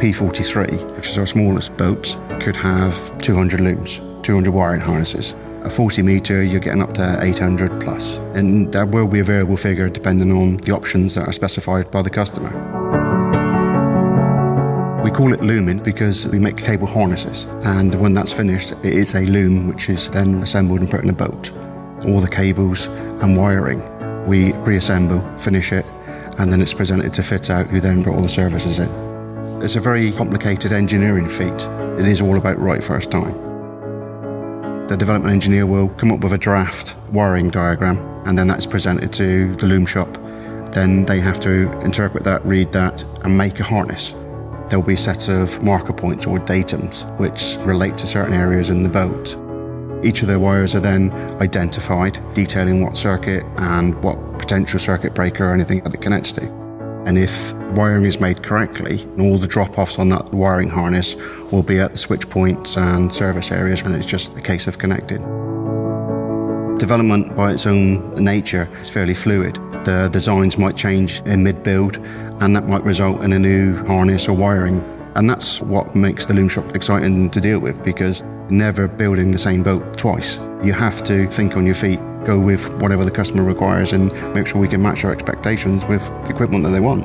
P43, which is our smallest boat, could have 200 looms, 200 wiring harnesses. A 40 metre, you're getting up to 800 plus. And that will be a variable figure depending on the options that are specified by the customer. We call it looming because we make cable harnesses. And when that's finished, it is a loom which is then assembled and put in a boat. All the cables and wiring, we reassemble, finish it, and then it's presented to fit out, who then put all the services in. It's a very complicated engineering feat. It is all about right first time. The development engineer will come up with a draft wiring diagram, and then that's presented to the loom shop. Then they have to interpret that, read that, and make a harness. There'll be sets of marker points or datums which relate to certain areas in the boat. Each of the wires are then identified, detailing what circuit and what potential circuit breaker or anything that it connects to. And if wiring is made correctly, all the drop-offs on that wiring harness will be at the switch points and service areas, and it's just a case of connecting. Development by its own nature is fairly fluid. The designs might change in mid-build, and that might result in a new harness or wiring. And that's what makes the loom shop exciting to deal with, because you're never building the same boat twice. You have to think on your feet, go with whatever the customer requires, and make sure we can match our expectations with the equipment that they want.